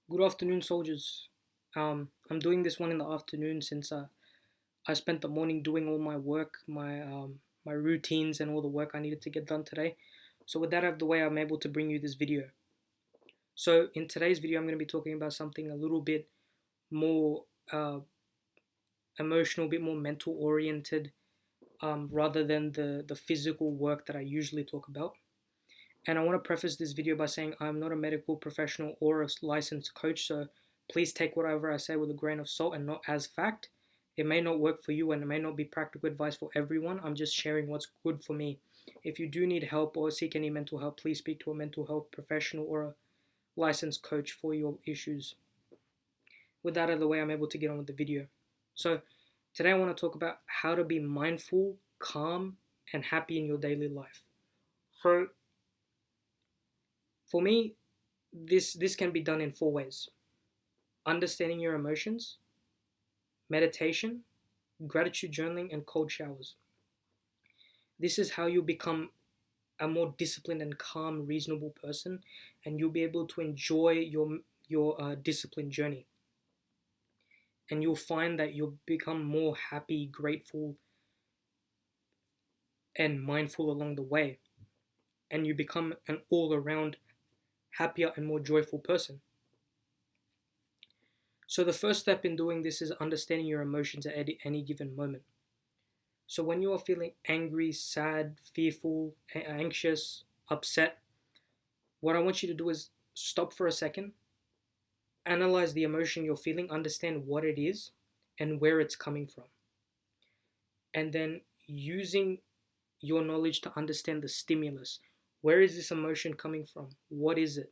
Good afternoon, soldiers. I'm doing this one in the afternoon since I spent the morning doing all my work, my routines, and all the work I needed to get done today. So with that out of the way, I'm able to bring you this video. So in today's video, I'm going to be talking about something a little bit more uh, emotional, a bit more mental oriented, rather than the physical work that I usually talk about. And I want to preface this video by saying I'm not a medical professional or a licensed coach, so please take whatever I say with a grain of salt and not as fact. It may not work for you and it may not be practical advice for everyone. I'm just sharing what's good for me. If you do need help or seek any mental help, please speak to a mental health professional or a licensed coach for your issues. With that out of the way, I'm able to get on with the video. So, today I want to talk about how to be mindful, calm, and happy in your daily life. So, for me, this can be done in four ways: understanding your emotions, meditation, gratitude journaling, and cold showers. This is how you become a more disciplined and calm, reasonable person, and you'll be able to enjoy your discipline journey. And you'll find that you'll become more happy, grateful, and mindful along the way, and you become an all-around happier and more joyful person. So the first step in doing this is understanding your emotions at any given moment. So when you are feeling angry, sad, fearful, anxious, upset, what I want you to do is stop for a second, analyze the emotion you're feeling, understand what it is and where it's coming from. And then using your knowledge to understand the stimulus. Where is this emotion coming from? What is it?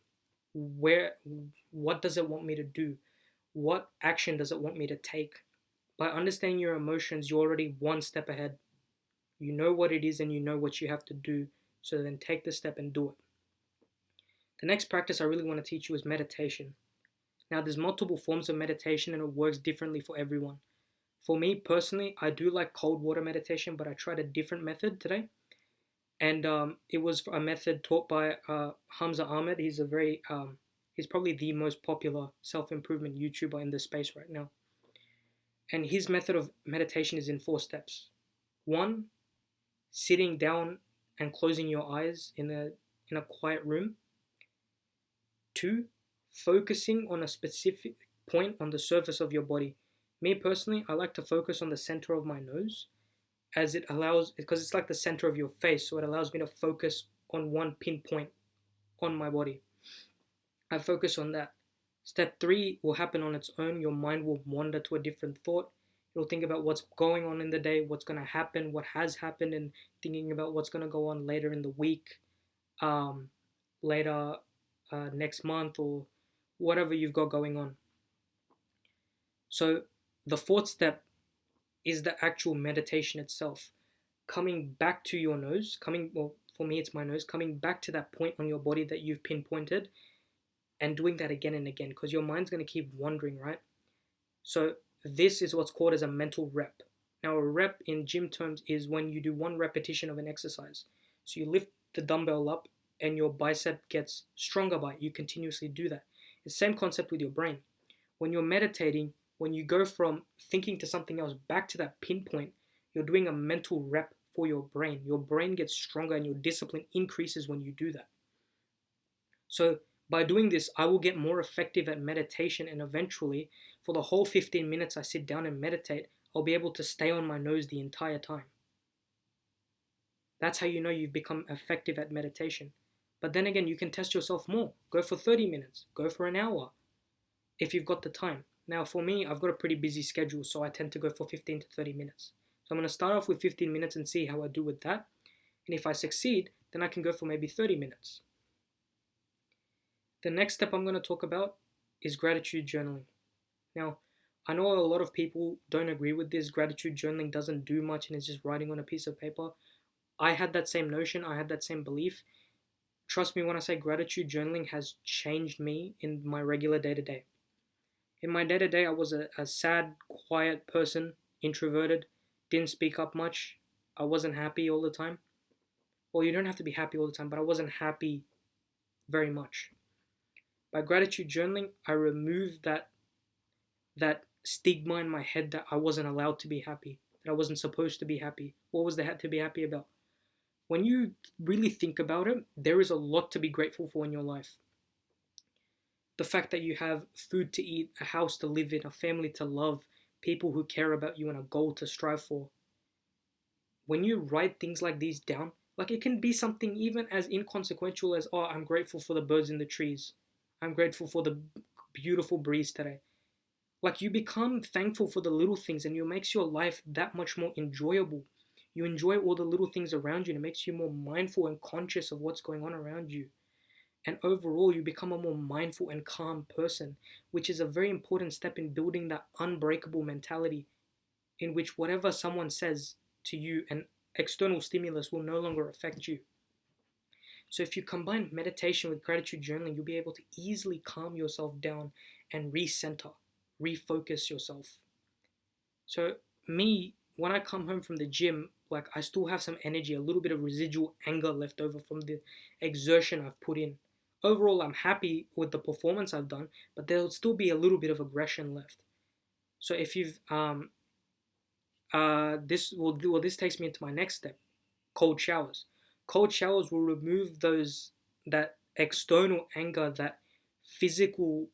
Where what does it want me to do? What action does it want me to take? By understanding your emotions, you're already one step ahead. You know what it is and you know what you have to do. So then take the step and do it. The next practice I really want to teach you is meditation. Now, there's multiple forms of meditation and it works differently for everyone. For me personally, I do like cold water meditation, but I tried a different method today. And it was a method taught by Hamza Ahmed. He's probably the most popular self-improvement YouTuber in this space right now. And his method of meditation is in four steps. One, sitting down and closing your eyes in a quiet room. Two, focusing on a specific point on the surface of your body. Me personally, I like to focus on the center of my nose as it allows, because it's like the center of your face, so it allows me to focus on one pinpoint on my body. I focus on that. Step three will happen on its own. Your mind will wander to a different thought. You'll think about what's going on in the day, what's going to happen, what has happened, and thinking about what's going to go on later in the week, um, later next month, or whatever you've got going on. So the fourth step is the actual meditation itself. Coming back to your nose, well, for me it's my nose, coming back to that point on your body that you've pinpointed and doing that again and again because your mind's going to keep wandering, right? So this is what's called as a mental rep. Now a rep in gym terms is when you do one repetition of an exercise. So you lift the dumbbell up and your bicep gets stronger by it. You continuously do that. It's the same concept with your brain. When you're meditating, when you go from thinking to something else back to that pinpoint, you're doing a mental rep for your brain. Your brain gets stronger and your discipline increases when you do that. So by doing this, I will get more effective at meditation, and eventually, for the whole 15 minutes I sit down and meditate, I'll be able to stay on my nose the entire time. That's how you know you've become effective at meditation. But then again, you can test yourself more. Go for 30 minutes, go for an hour if you've got the time. Now, for me, I've got a pretty busy schedule, so I tend to go for 15 to 30 minutes. So I'm going to start off with 15 minutes and see how I do with that. And if I succeed, then I can go for maybe 30 minutes. The next step I'm going to talk about is gratitude journaling. Now, I know a lot of people don't agree with this. Gratitude journaling doesn't do much and it's just writing on a piece of paper. I had that same notion, I had that same belief. Trust me when I say gratitude journaling has changed me in my regular day to day. In my day to day, I was a sad, quiet person, introverted, didn't speak up much. I wasn't happy all the time. Well, you don't have to be happy all the time, but I wasn't happy very much. By gratitude journaling, I remove that stigma in my head that I wasn't allowed to be happy, that I wasn't supposed to be happy. What was there to be happy about? When you really think about it, there is a lot to be grateful for in your life. The fact that you have food to eat, a house to live in, a family to love, people who care about you, and a goal to strive for. When you write things like these down, like it can be something even as inconsequential as, oh, I'm grateful for the birds in the trees. I'm grateful for the beautiful breeze today. Like you become thankful for the little things and it makes your life that much more enjoyable. You enjoy all the little things around you and it makes you more mindful and conscious of what's going on around you. And overall, you become a more mindful and calm person, which is a very important step in building that unbreakable mentality in which whatever someone says to you, an external stimulus will no longer affect you. So if you combine meditation with gratitude journaling, you'll be able to easily calm yourself down and recenter, refocus yourself. So me, when I come home from the gym, like I still have some energy, a little bit of residual anger left over from the exertion I've put in. Overall, I'm happy with the performance I've done, but there'll still be a little bit of aggression left. So if you've this takes me into my next step, cold showers. Cold showers will remove that external anger, that physical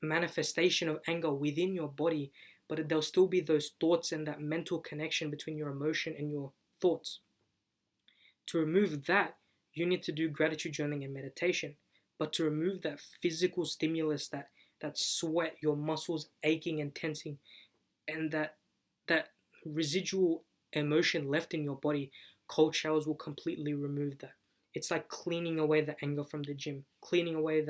manifestation of anger within your body, but there'll still be those thoughts and that mental connection between your emotion and your thoughts. To remove that, you need to do gratitude journaling and meditation. But to remove that physical stimulus, that sweat, your muscles aching and tensing, and that residual emotion left in your body, cold showers will completely remove that. It's like cleaning away the anger from the gym, cleaning away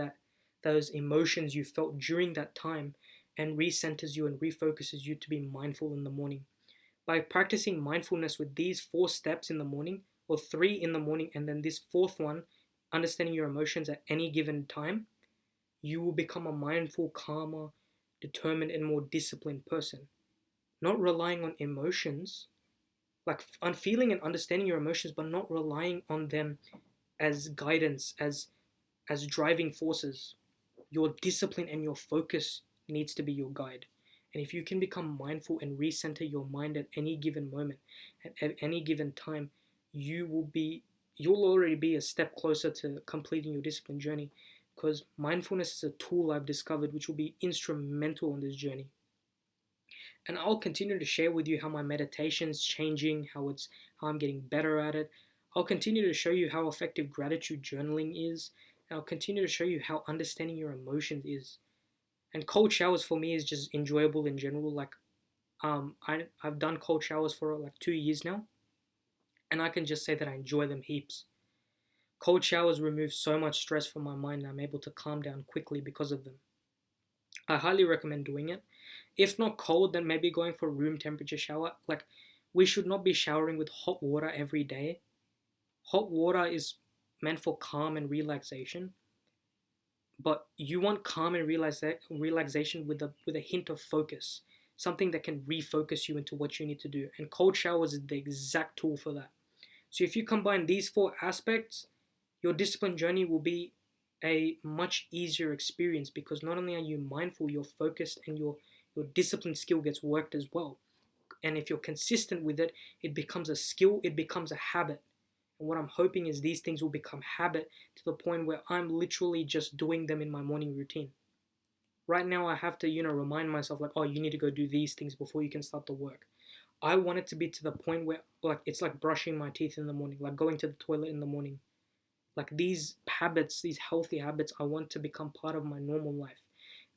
those emotions you felt during that time, and recenters you and refocuses you to be mindful in the morning. By practicing mindfulness with these 4 steps in the morning, or 3 in the morning, and then this 4th one, understanding your emotions at any given time, you will become a mindful, calmer, determined, and more disciplined person. Not relying on emotions, like on feeling and understanding your emotions, but not relying on them as guidance, as driving forces. Your discipline and your focus needs to be your guide. And if you can become mindful and recenter your mind at any given moment, at any given time, you'll already be a step closer to completing your discipline journey, because mindfulness is a tool I've discovered which will be instrumental on this journey. And I'll continue to share with you how my meditation's changing, how I'm getting better at it. I'll continue to show you how effective gratitude journaling is, and I'll continue to show you how understanding your emotions is. And cold showers for me is just enjoyable in general. Like I've done cold showers for like 2 years now, and I can just say that I enjoy them heaps. Cold showers remove so much stress from my mind and I'm able to calm down quickly because of them. I highly recommend doing it. If not cold, then maybe going for a room temperature shower. Like, we should not be showering with hot water every day. Hot water is meant for calm and relaxation, but you want calm and relaxation with a hint of focus, something that can refocus you into what you need to do. And cold showers is the exact tool for that. So if you combine these 4 aspects, your discipline journey will be a much easier experience, because not only are you mindful, you're focused, and your discipline skill gets worked as well. And if you're consistent with it, it becomes a skill, it becomes a habit. And what I'm hoping is these things will become habit to the point where I'm literally just doing them in my morning routine. Right now I have to, remind myself like, oh, you need to go do these things before you can start the work. I want it to be to the point where like it's like brushing my teeth in the morning, like going to the toilet in the morning. Like these habits, these healthy habits, I want to become part of my normal life.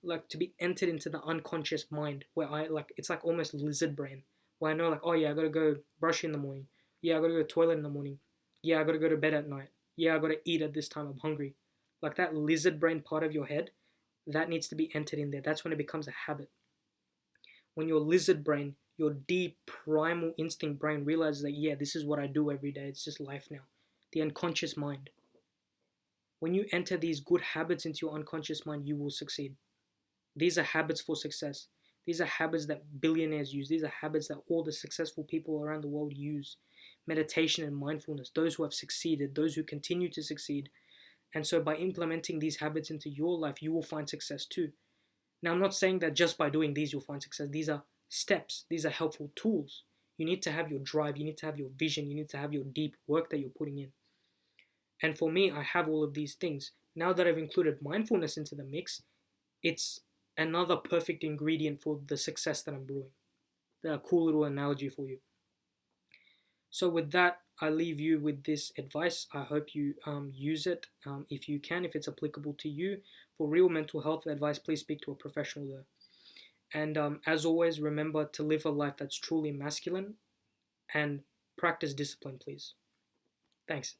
Like to be entered into the unconscious mind where it's like almost lizard brain, where I know like, oh yeah, I gotta go brush in the morning. Yeah, I gotta go to the toilet in the morning. Yeah, I gotta go to bed at night. Yeah, I gotta eat at this time, I'm hungry. Like that lizard brain part of your head, that needs to be entered in there. That's when it becomes a habit. When your lizard brain, your deep primal instinct brain realizes that, yeah, this is what I do every day. It's just life now. The unconscious mind. When you enter these good habits into your unconscious mind, you will succeed. These are habits for success. These are habits that billionaires use. These are habits that all the successful people around the world use. Meditation and mindfulness, those who have succeeded, those who continue to succeed, And so by implementing these habits into your life, you will find success too. Now, I'm not saying that just by doing these, you'll find success. These are steps, these are helpful tools. You need to have your drive, you need to have your vision, you need to have your deep work that you're putting in. And for me, I have all of these things. Now that I've included mindfulness into the mix, it's another perfect ingredient for the success that I'm brewing. A cool little analogy for you. So with that, I leave you with this advice. I hope you use it if you can, if it's applicable to you. For real mental health advice, please speak to a professional there. And as always, remember to live a life that's truly masculine and practice discipline, please. Thanks.